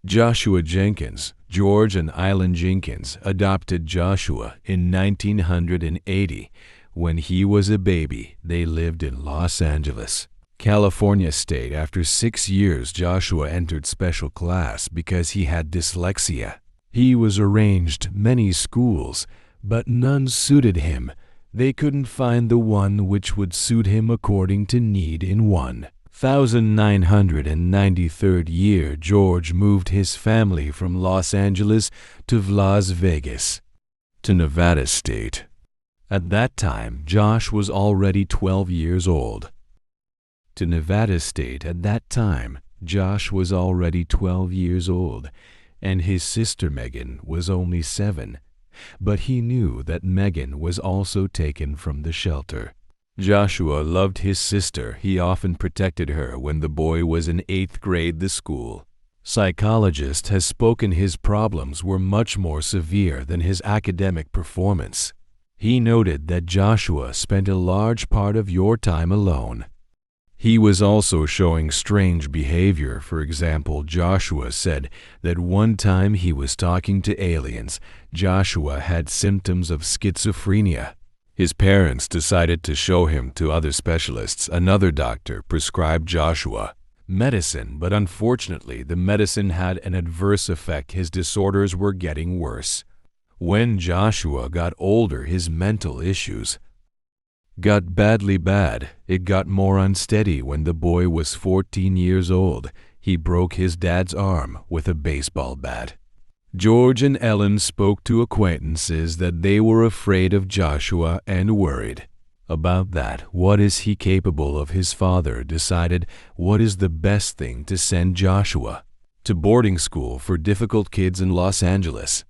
Joshua Jenkins, George and Eileen Jenkins, adopted Joshua in 1980. When he was a baby, they lived in Los Angeles, California state. After 6 years, Joshua entered special class because he had dyslexia. He was arranged many schools, but none suited him. They couldn't find the one which would suit him according to need in 1993 year. George moved his family from Los Angeles to Las Vegas, to Nevada state. At that time, Josh was already 12 years old. To Nevada state at that time, Josh was already 12 years old, and his sister Megan was only 7. But he knew that Megan was also taken from the shelter. Joshua loved his sister. He often protected her. When the boy was in 8th grade, the school psychologist has spoken his problems were much more severe than his academic performance. He noted that Joshua spent a large part of your time alone. He was also showing strange behavior. For example, Joshua said that one time he was talking to aliens. Joshua had symptoms of schizophrenia. His parents decided to show him to other specialists. Another doctor prescribed Joshua medicine, but unfortunately the medicine had an adverse effect. His disorders were getting worse. When Joshua got older, his mental issues got badly bad. It got more unsteady. When the boy was 14 years old, he broke his dad's arm with a baseball bat. George and Ellen spoke to acquaintances that they were afraid of Joshua and worried about that. What is he capable of? His father decided what is the best thing to send Joshua to boarding school for difficult kids in Los Angeles.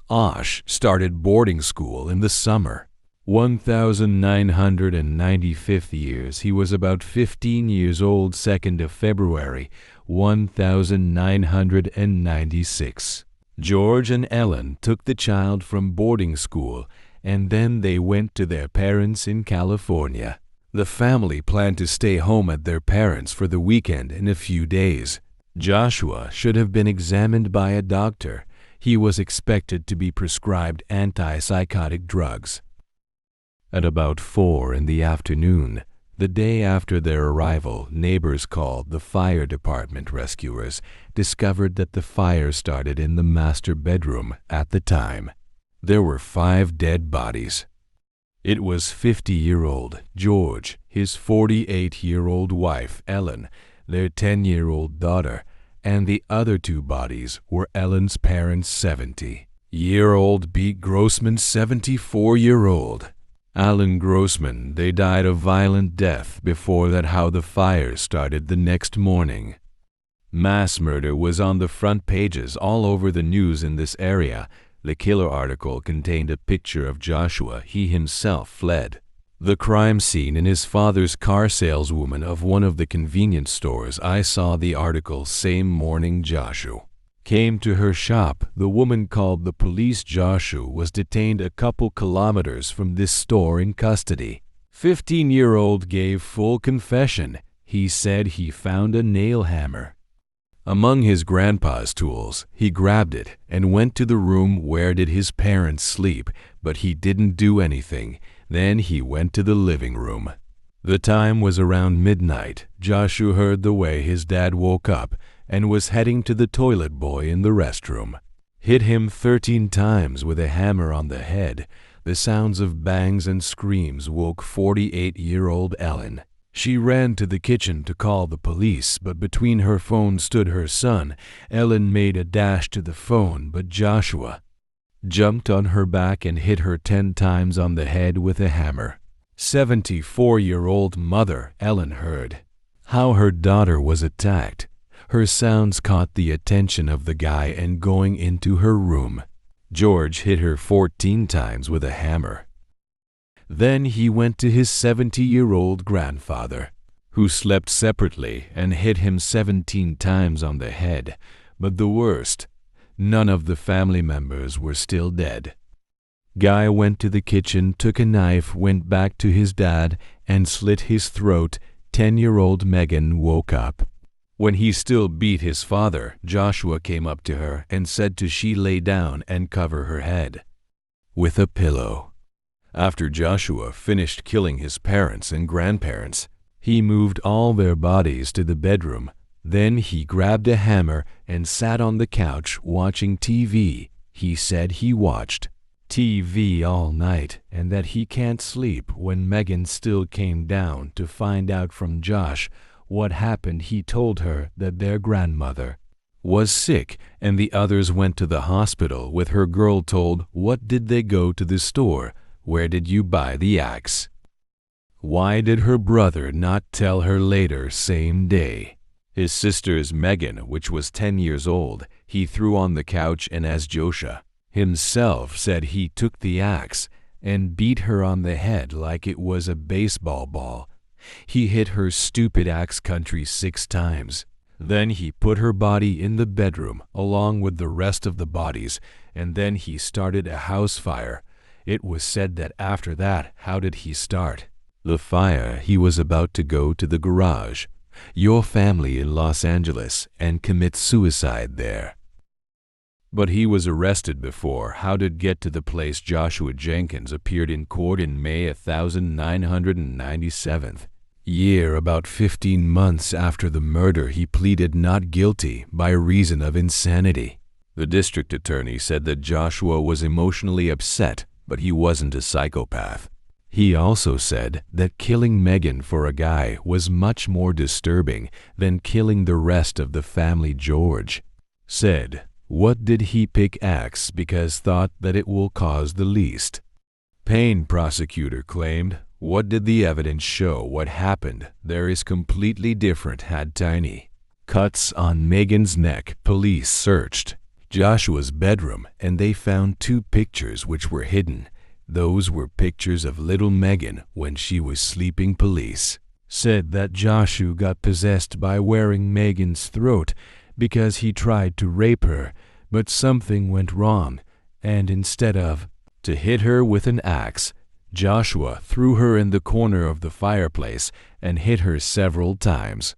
Osh started boarding school in the summer 1995 years. He was about 15 years old. 2nd of February 1996. George and Ellen took the child from boarding school, and then they went to their parents in California. The family planned to stay home at their parents' for the weekend in a few days. Joshua should have been examined by a doctor. He was expected to be prescribed antipsychotic drugs. At about 4 in the afternoon, the day after their arrival, neighbors called the fire department. Rescuers discovered that the fire started in the master bedroom. At the time, there were 5 dead bodies. It was 50-year-old George, his 48-year-old wife, Ellen, their 10-year-old daughter, and the other 2 bodies were Ellen's parents' 70-year-old Pete Grossman, 74-year-old Alan Grossman. They died a violent death. Before that, how the fire started the next morning. Mass murder was on the front pages all over the news in this area. The killer article contained a picture of Joshua. He himself fled the crime scene in his father's car. Saleswoman of one of the convenience stores. I saw the article same morning Joshua came to her shop. The woman called the police. Joshua was detained a couple kilometers from this store in custody. 15-year-old gave full confession. He said he found a nail hammer among his grandpa's tools. He grabbed it and went to the room where did his parents sleep, but he didn't do anything. Then he went to the living room. The time was around midnight. Joshua heard the way his dad woke up and was heading to the toilet. Boy in the restroom hit him 13 times with a hammer on the head. The sounds of bangs and screams woke 48-year-old Ellen. She ran to the kitchen to call the police, but between her phone stood her son. Ellen made a dash to the phone, but Joshua jumped on her back and hit her 10 times on the head with a hammer. 74-year-old mother Ellen heard how her daughter was attacked. Her sounds caught the attention of the guy, and going into her room, George hit her 14 times with a hammer. Then he went to his 70-year-old grandfather, who slept separately, and hit him 17 times on the head. But the worst, none of the family members were still dead. Guy went to the kitchen, took a knife, went back to his dad, and slit his throat. 10-year-old Megan woke up When he still beat his father, Joshua came up to her and said to she lay down and cover her head with a pillow. After Joshua finished killing his parents and grandparents, he moved all their bodies to the bedroom. Then he grabbed a hammer and sat on the couch watching TV. He said he watched TV all night and that he can't sleep. When Megan still came down to find out from Josh what happened, he told her that their grandmother was sick and the others went to the hospital with her. Girl told, "What did they go to the store? Where did you buy the axe?" Why did her brother not tell her later same day? His sister's Megan, which was 10 years old, he threw on the couch, and as Joshua himself said, he took the axe and beat her on the head like it was a baseball ball. He hit her stupid axe country 6 times. Then he put her body in the bedroom along with the rest of the bodies, and then he started a house fire. It was said that after that, how did he start the fire? He was about to go to the garage, your family in Los Angeles, and commit suicide there. But he was arrested before. How did get to the place? Joshua Jenkins appeared in court in May 1997. About 15 months after the murder, he pleaded not guilty by reason of insanity. The district attorney said that Joshua was emotionally upset, but he wasn't a psychopath. He also said that killing Megan for a guy was much more disturbing than killing the rest of the family. George said, "What did he pick axe because thought that it will cause the least pain?" Prosecutor claimed, "What did the evidence show? What happened there is completely different." Had tiny cuts on Megan's neck. Police searched Joshua's bedroom and they found 2 pictures which were hidden. Those were pictures of little Megan when she was sleeping. Police said that Joshua got possessed by wearing Megan's throat because he tried to rape her, but something went wrong, and instead of to hit her with an axe, Joshua threw her in the corner of the fireplace and hit her several times.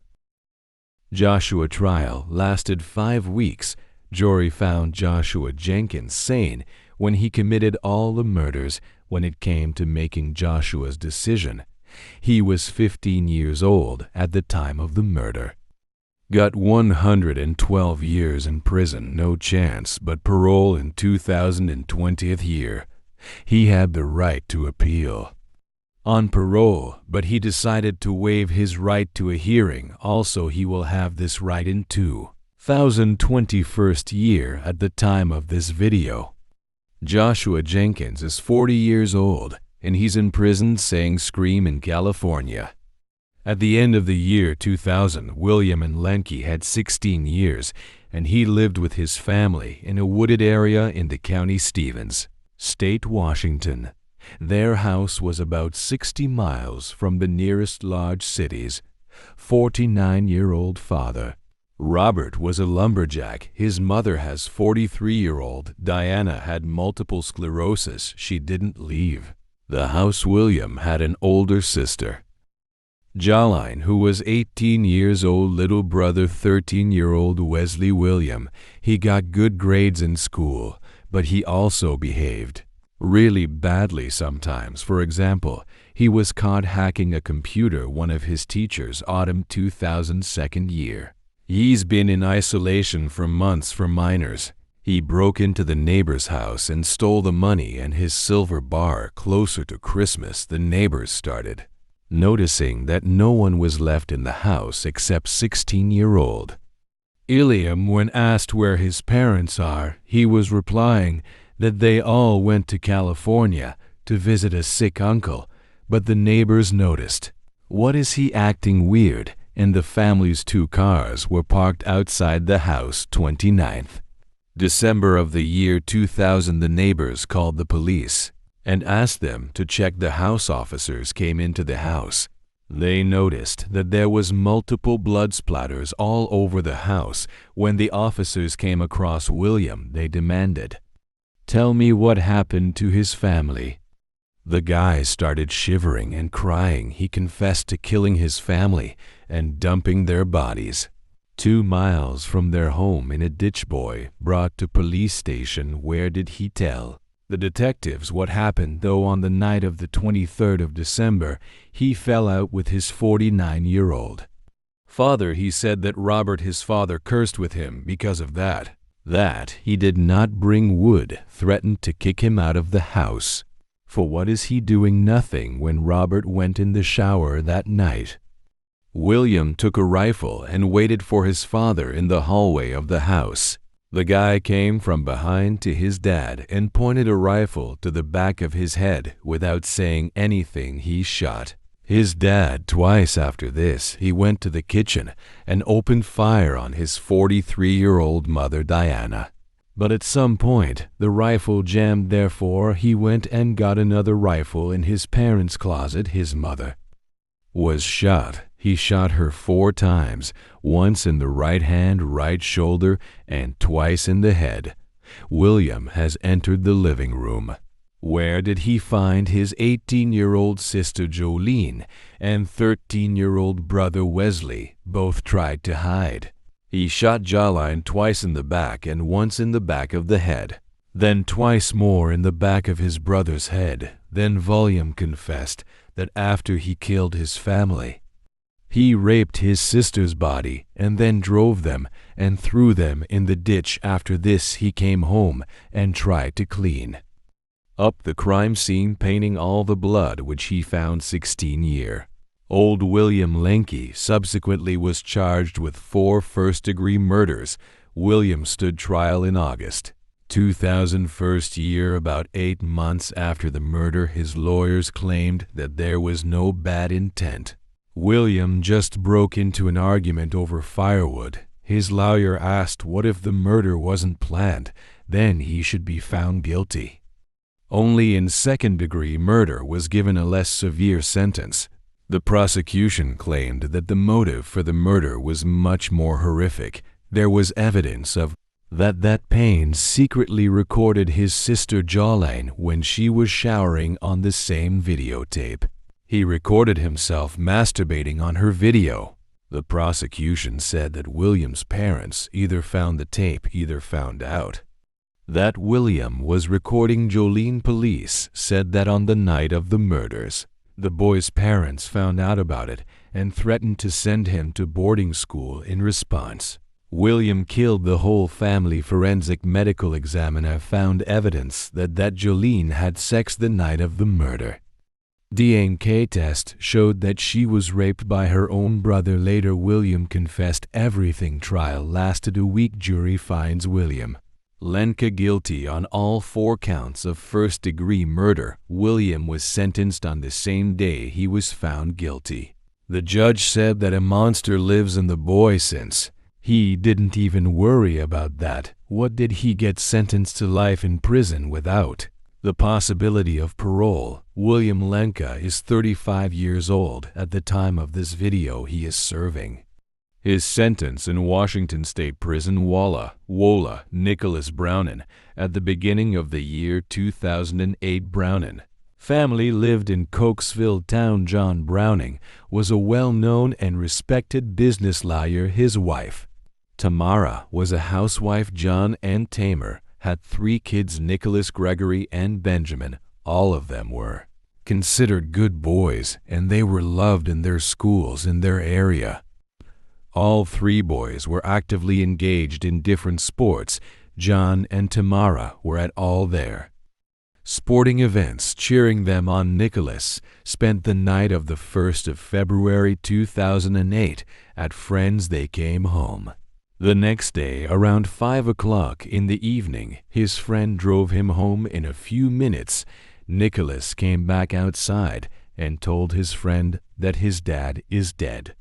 Joshua trial lasted 5 weeks. Jury found Joshua Jenkins sane when he committed all the murders. When it came to making Joshua's decision, he was 15 years old at the time of the murder. Got 112 years in prison, no chance but parole in 2020 year. He had the right to appeal on parole, but he decided to waive his right to a hearing. Also, he will have this right in 2021 year at the time of this video. Joshua Jenkins is 40 years old, and he's in prison saying Scream in California. At the end of the year 2000, William and Lenke had 16 years, and he lived with his family in a wooded area in the county Stevens, State, Washington. Their house was about 60 miles from the nearest large cities. 49-year-old father Robert was a lumberjack. His mother has 43-year-old Diana had multiple sclerosis. She didn't leave the house. William had an older sister, Jolene, who was 18 years old. Little brother 13-year-old Wesley William. He got good grades in school, but he also behaved really badly sometimes. For example, he was caught hacking a computer one of his teachers autumn 2000 second year. He's been in isolation for months for minors. He broke into the neighbor's house and stole the money and his silver bar. Closer to Christmas, the neighbors started noticing that no one was left in the house except 16-year-old Iliam. When asked where his parents are, he was replying that they all went to California to visit a sick uncle, but the neighbors noticed. What is he acting weird? And the family's 2 cars were parked outside the house. 29th December of the year 2000, the neighbors called the police and asked them to check. The house officers came into the house. They noticed that there was multiple blood splatters all over the house. When the officers came across William, they demanded, "Tell me what happened to his family." The guy started shivering and crying. He confessed to killing his family and dumping their bodies. 2 miles from their home in a ditch, boy brought to police station. Where did he tell the detectives what happened, though on the night of the 23rd of December, he fell out with his 49-year-old father. He said that Robert, his father, cursed with him because of that. That he did not bring wood, threatened to kick him out of the house. For what is he doing nothing when Robert went in the shower that night? William took a rifle and waited for his father in the hallway of the house. The guy came from behind to his dad and pointed a rifle to the back of his head. Without saying anything, he shot his dad twice. After this, he went to the kitchen and opened fire on his 43-year-old mother, Diana. But at some point, the rifle jammed. Therefore, he went and got another rifle in his parents' closet. His mother was shot. He shot her 4 times, once in the right hand, right shoulder, and twice in the head. William has entered the living room. Where did he find his 18-year-old sister Jolene and 13-year-old brother Wesley? Both tried to hide. He shot Jolene twice in the back and once in the back of the head, then twice more in the back of his brother's head. Then William confessed that after he killed his family, he raped his sister's body and then drove them and threw them in the ditch. After this, he came home and tried to clean up the crime scene, painting all the blood which he found. 16-year-old William Lenke subsequently was charged with 4 first-degree murders. William stood trial in August 2001 year. About 8 months after the murder, his lawyers claimed that there was no bad intent. William just broke into an argument over firewood. His lawyer asked what if the murder wasn't planned, then he should be found guilty. Only in second-degree murder was given a less severe sentence. The prosecution claimed that the motive for the murder was much more horrific. There was evidence of that Payne secretly recorded his sister Jolene when she was showering on the same videotape. He recorded himself masturbating on her video. The prosecution said that William's parents either found the tape, either found out that William was recording Jolene. Police said that on the night of the murders, the boy's parents found out about it and threatened to send him to boarding school in response. William killed the whole family. Forensic medical examiner found evidence that Jolene had sex the night of the murder. DNA test showed that she was raped by her own brother. Later, William confessed everything. Trial lasted a week. Jury finds William Lenke guilty on all 4 counts of first-degree murder. William was sentenced on the same day he was found guilty. The judge said that a monster lives in the boy since he didn't even worry about that. What did he get sentenced to life in prison without the possibility of parole? William Lenke is 35 years old at the time of this video. He is serving his sentence in Washington State Prison. Wola Nicholas Brownin. At the beginning of the year 2008, Brownin family lived in Cokesville town. John Browning was a well-known and respected business lawyer. His wife, Tamara, was a housewife. John and Tamer had 3 kids, Nicholas, Gregory, and Benjamin. All of them were considered good boys, and they were loved in their schools in their area. All 3 boys were actively engaged in different sports. John and Tamara were at all their sporting events, cheering them on. Nicholas spent the night of the 1st of February 2008 at friends. They came home the next day around 5 o'clock in the evening. His friend drove him home in a few minutes. Nicholas came back outside and told his friend that his dad is dead.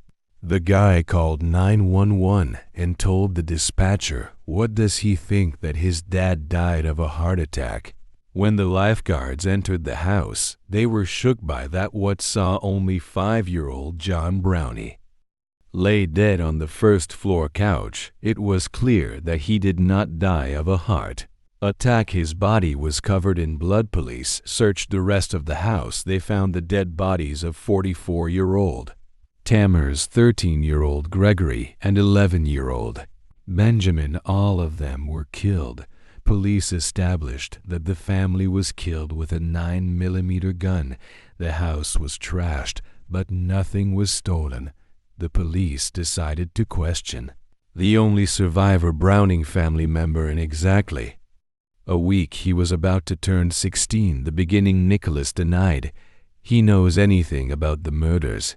The guy called 911 and told the dispatcher, what does he think, that his dad died of a heart attack? When the lifeguards entered the house, they were shook by that. What saw only 5-year-old John Brownie lay dead on the first-floor couch. It was clear that he did not die of a heart attack. His body was covered in blood. Police searched the rest of the house. They found the dead bodies of 44-year-old Tamer's 13-year-old Gregory, and 11-year-old Benjamin. All of them were killed. Police established that the family was killed with a 9mm gun. The house was trashed, but nothing was stolen. The police decided to question the only survivor Browning family member in exactly a week. He was about to turn 16. The beginning Nicholas denied he knows anything about the murders.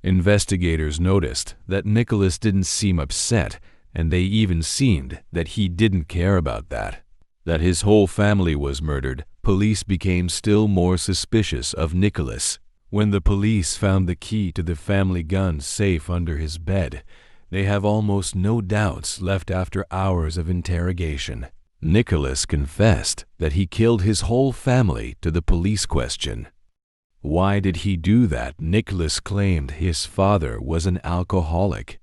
Investigators noticed that Nicholas didn't seem upset, and they even seemed that he didn't care about that. That his whole family was murdered, police became still more suspicious of Nicholas. When the police found the key to the family gun safe under his bed, they have almost no doubts left after hours of interrogation. Nicholas confessed that he killed his whole family to the police question. Why did he do that? Nicholas claimed his father was an alcoholic,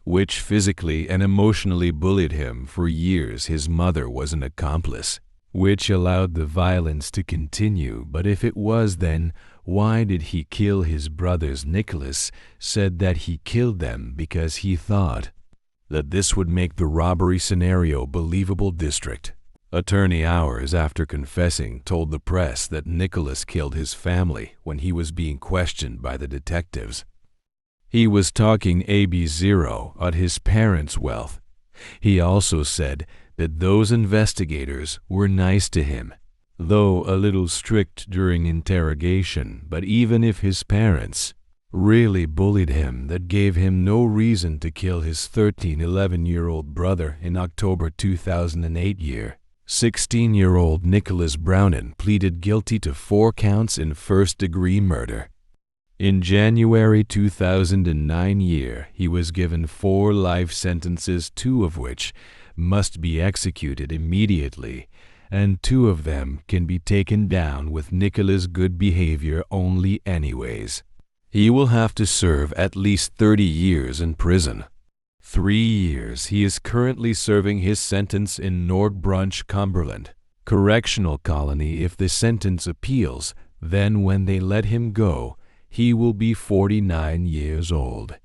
which physically and emotionally bullied him for years. His mother was an accomplice, which allowed the violence to continue. But if it was, then why did he kill his brothers? Nicholas said that he killed them because he thought that this would make the robbery scenario believable. District Attorney, hours after confessing, told the press that Nicholas killed his family when he was being questioned by the detectives. He was talking AB0 on his parents' wealth. He also said that those investigators were nice to him, though a little strict during interrogation. But even if his parents really bullied him, that gave him no reason to kill his 11-year-old brother. In October 2008, 16-year-old Nicholas Browning pleaded guilty to 4 counts in first-degree murder. In January 2009, he was given 4 life sentences, 2 of which must be executed immediately, and 2 of them can be taken down with Nicholas' good behavior only anyways. He will have to serve at least 30 years in prison. 3 years. He is currently serving his sentence in North Branch, Cumberland Correctional Colony. If the sentence appeals, then when they let him go, he will be 49 years old.